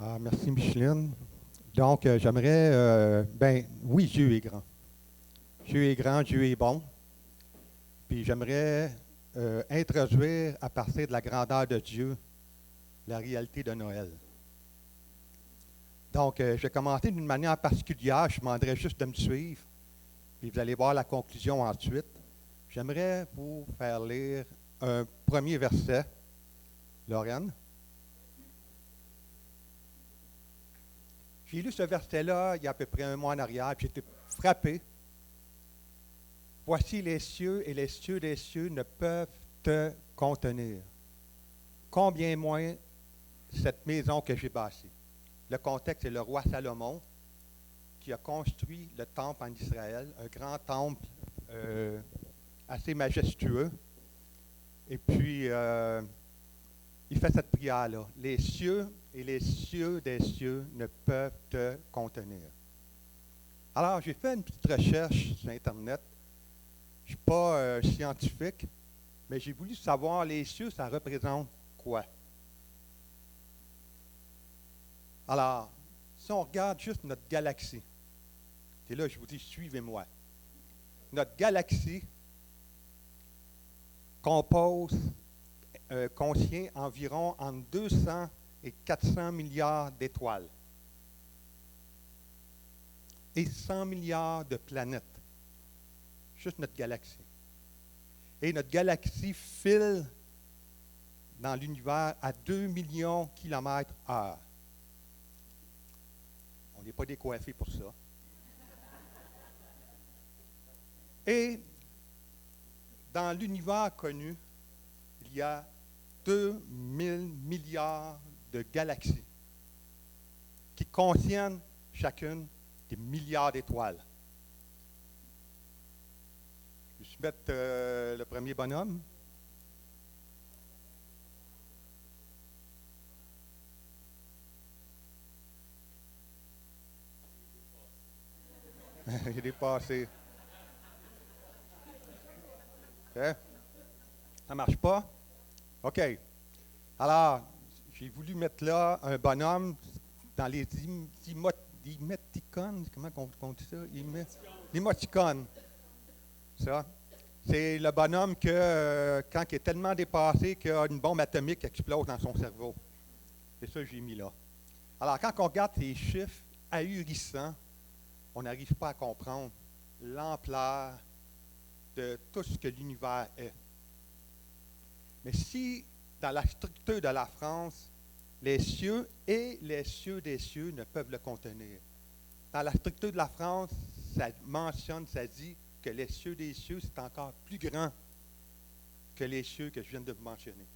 Ah, merci Micheline. Donc, j'aimerais, oui, Dieu est grand. Dieu est grand, Dieu est bon. Puis j'aimerais introduire à partir de la grandeur de Dieu la réalité de Noël. Donc, je vais commencer d'une manière particulière. Je demanderai juste de me suivre. Puis vous allez voir la conclusion ensuite. J'aimerais vous faire lire un premier verset. Lorraine. J'ai lu ce verset-là il y a à peu près un mois en arrière, puis j'étais frappé. Voici les cieux et les cieux des cieux ne peuvent te contenir. Combien moins cette maison que j'ai bâtie. Le contexte est le roi Salomon qui a construit le temple en Israël, un grand temple assez majestueux. Et puis, il fait cette prière-là. Les cieux et les cieux des cieux ne peuvent te contenir. Alors, j'ai fait une petite recherche sur Internet. Je ne suis pas scientifique, mais j'ai voulu savoir les cieux, ça représente quoi? Alors, si on regarde juste notre galaxie, et là, je vous dis, suivez-moi. Notre galaxie contient environ entre 200 et 400 milliards d'étoiles et 100 milliards de planètes. Juste notre galaxie. Et notre galaxie file dans l'univers à 2 millions de kilomètres/heure. On n'est pas décoiffé pour ça. Et dans l'univers connu, il y a 2000 milliards de galaxies qui contiennent chacune des milliards d'étoiles. Je vais mettre le premier bonhomme. Il est dépassé. Okay. Ça ne marche pas? OK. Alors, j'ai voulu mettre là un bonhomme dans les émoticônes. Comment on dit ça? Émoticônes. Ça. C'est le bonhomme que, quand il est tellement dépassé qu'il a une bombe atomique qui explose dans son cerveau. C'est ça que j'ai mis là. Alors, quand on regarde ces chiffres ahurissants, on n'arrive pas à comprendre l'ampleur de tout ce que l'univers est. Mais si, dans la structure de la France, les cieux et les cieux des cieux ne peuvent le contenir. Dans la structure de la France, ça mentionne, ça dit que les cieux des cieux, c'est encore plus grand que les cieux que je viens de vous mentionner.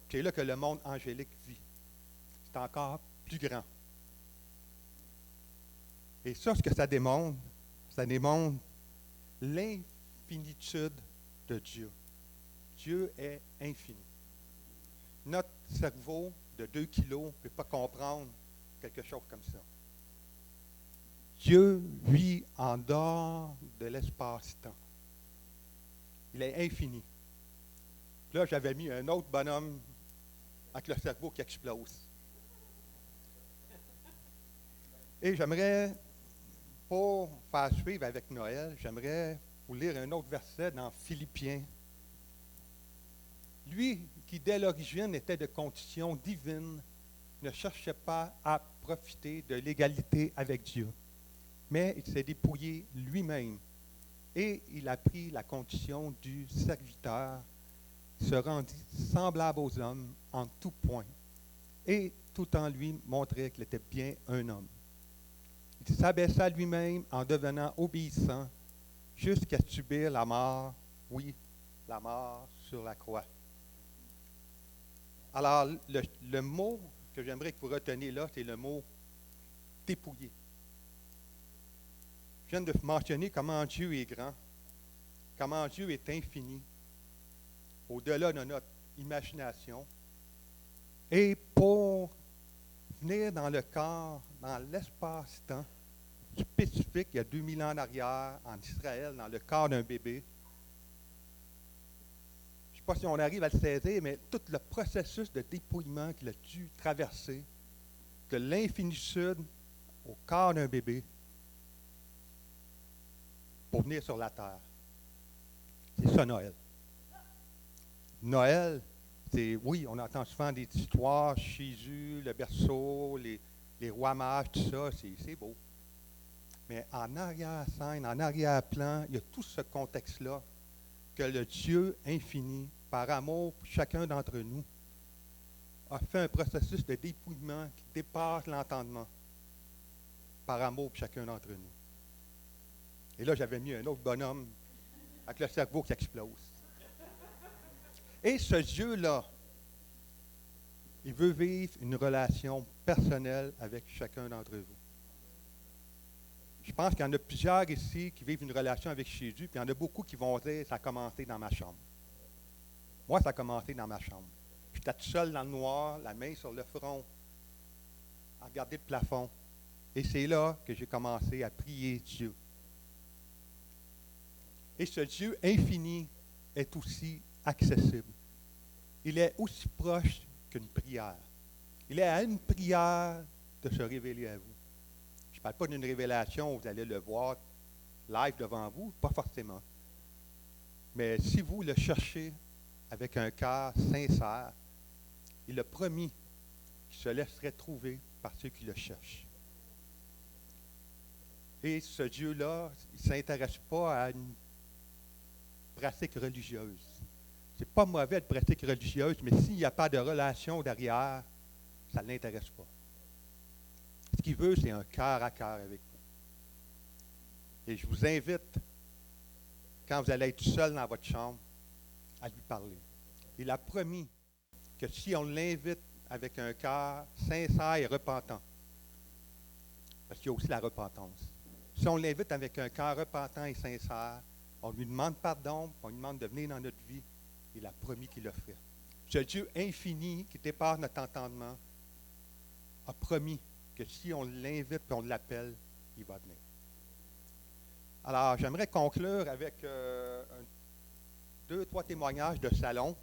C'est là que le monde angélique vit. C'est encore plus grand. Et ça, ce que ça démontre l'infinitude de Dieu. Dieu est infini. Notre cerveau de 2 kilos ne peut pas comprendre quelque chose comme ça. Dieu vit en dehors de l'espace-temps. Il est infini. Là, j'avais mis un autre bonhomme avec le cerveau qui explose. Et j'aimerais, pour faire suivre avec Noël, j'aimerais vous lire un autre verset dans Philippiens. Lui, qui dès l'origine était de condition divine, ne cherchait pas à profiter de l'égalité avec Dieu, mais il s'est dépouillé lui-même et il a pris la condition du serviteur, se rendit semblable aux hommes en tout point, et tout en lui montrait qu'il était bien un homme. Il s'abaissa lui-même en devenant obéissant jusqu'à subir la mort, oui, la mort sur la croix. Alors, le mot que j'aimerais que vous reteniez là, c'est le mot dépouillé. Je viens de mentionner comment Dieu est grand, comment Dieu est infini, au-delà de notre imagination. Et pour venir dans le corps, dans l'espace-temps spécifique, il y a 2000 ans en arrière, en Israël, dans le corps d'un bébé, je ne sais pas si on arrive à le saisir, mais tout le processus de dépouillement qu'il a dû traverser, de l'infinitude au corps d'un bébé pour venir sur la terre. C'est ça, Noël. Noël, c'est, oui, on entend souvent des histoires, Jésus, le berceau, les rois mages, tout ça, c'est beau. Mais en arrière-scène, en arrière-plan, il y a tout ce contexte-là que le Dieu infini, par amour pour chacun d'entre nous, a fait un processus de dépouillement qui dépasse l'entendement, par amour pour chacun d'entre nous. Et là, j'avais mis un autre bonhomme avec le cerveau qui explose. Et ce Dieu-là, il veut vivre une relation personnelle avec chacun d'entre vous. Je pense qu'il y en a plusieurs ici qui vivent une relation avec Jésus, puis il y en a beaucoup qui vont dire « ça a commencé dans ma chambre ». Moi, ça a commencé dans ma chambre. J'étais tout seul dans le noir, la main sur le front, à regarder le plafond. Et c'est là que j'ai commencé à prier Dieu. Et ce Dieu infini est aussi accessible. Il est aussi proche qu'une prière. Il est à une prière de se révéler à vous. Je ne parle pas d'une révélation où vous allez le voir live devant vous, pas forcément. Mais si vous le cherchez avec un cœur sincère, il a promis qu'il se laisserait trouver par ceux qui le cherchent. Et ce Dieu-là, il ne s'intéresse pas à une pratique religieuse. C'est pas mauvais de pratique religieuse, mais s'il n'y a pas de relation derrière, ça ne l'intéresse pas. Ce qu'il veut, c'est un cœur à cœur avec vous. Et je vous invite, quand vous allez être seul dans votre chambre, à lui parler. Il a promis que si on l'invite avec un cœur sincère et repentant, parce qu'il y a aussi la repentance, si on l'invite avec un cœur repentant et sincère, on lui demande pardon, on lui demande de venir dans notre vie, il a promis qu'il le ferait. Ce Dieu infini qui dépasse notre entendement a promis que si on l'invite et on l'appelle, il va venir. Alors, j'aimerais conclure avec 2-3 témoignages de salon.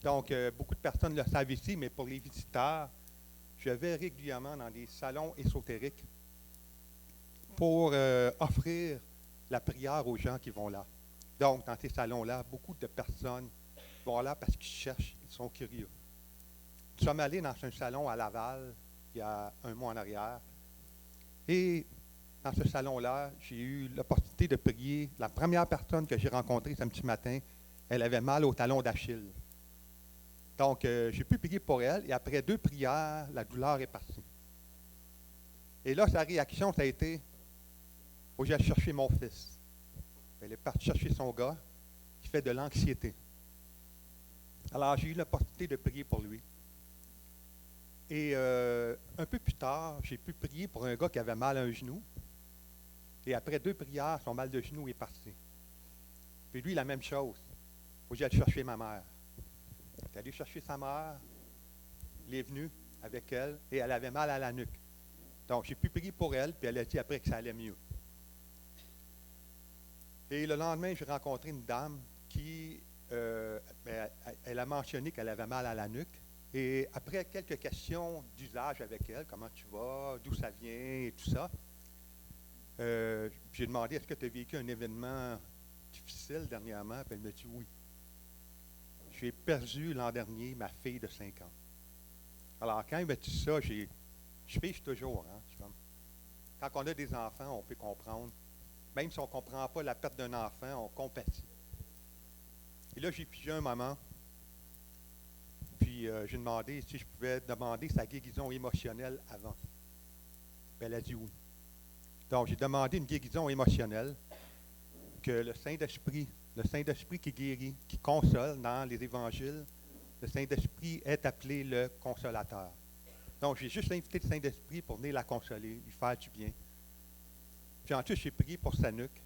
Donc, beaucoup de personnes le savent ici, mais pour les visiteurs, je vais régulièrement dans des salons ésotériques pour offrir la prière aux gens qui vont là. Donc, dans ces salons-là, beaucoup de personnes vont là parce qu'ils cherchent, ils sont curieux. Nous sommes allés dans un salon à Laval il y a un mois en arrière. Et dans ce salon-là, j'ai eu l'opportunité de prier. La première personne que j'ai rencontrée samedi matin, elle avait mal au talon d'Achille. Donc, j'ai pu prier pour elle. Et après 2 prières, la douleur est partie. Et là, sa réaction, ça a été « faut que j'aille chercher mon fils ». Elle est partie chercher son gars qui fait de l'anxiété. Alors, j'ai eu l'opportunité de prier pour lui. Et un peu plus tard, j'ai pu prier pour un gars qui avait mal à un genou. Et après 2 prières, son mal de genou est parti. Puis lui, la même chose. Il faut que j'aille chercher ma mère. Il est allé chercher sa mère. Il est venu avec elle et elle avait mal à la nuque. Donc, j'ai pu prier pour elle, puis elle a dit après que ça allait mieux. Et le lendemain, j'ai rencontré une dame qui, elle a mentionné qu'elle avait mal à la nuque. Et après quelques questions d'usage avec elle, comment tu vas, d'où ça vient et tout ça, j'ai demandé, est-ce que tu as vécu un événement difficile dernièrement? Puis elle me dit oui. J'ai perdu l'an dernier ma fille de 5 ans. Alors, quand elle m'a dit ça, je fiche toujours. Hein, quand on a des enfants, on peut comprendre. Même si on ne comprend pas la perte d'un enfant, on compatit. Et là, j'ai pigé un moment. Puis, j'ai demandé si je pouvais demander sa guérison émotionnelle avant. Puis elle a dit oui. Donc, j'ai demandé une guérison émotionnelle, que le Saint-Esprit qui guérit, qui console dans les évangiles, le Saint-Esprit est appelé le consolateur. Donc, j'ai juste invité le Saint-Esprit pour venir la consoler, lui faire du bien. Puis ensuite, j'ai prié pour sa nuque.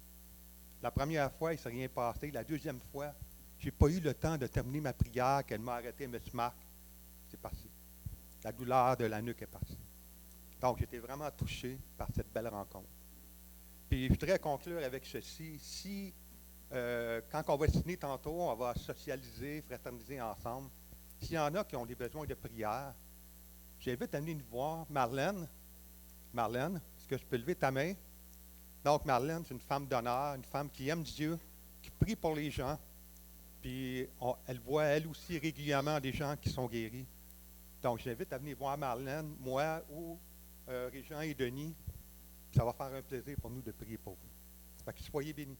La première fois, il ne s'est rien passé. La deuxième fois, je n'ai pas eu le temps de terminer ma prière, qu'elle m'a arrêté, M. Marc. C'est parti. La douleur de la nuque est partie. Donc, j'étais vraiment touché par cette belle rencontre. Puis, je voudrais conclure avec ceci. Si, quand on va signer tantôt, on va socialiser, fraterniser ensemble. S'il y en a qui ont des besoins de prière, j'invite à venir nous voir Marlène. Marlène, est-ce que je peux lever ta main? Donc, Marlène, c'est une femme d'honneur, une femme qui aime Dieu, qui prie pour les gens. Puis, elle voit, elle aussi, régulièrement des gens qui sont guéris. Donc, j'invite à venir voir Marlène, moi ou Régent et Denis. Ça va faire un plaisir pour nous de prier pour vous. Fait que soyez bénis.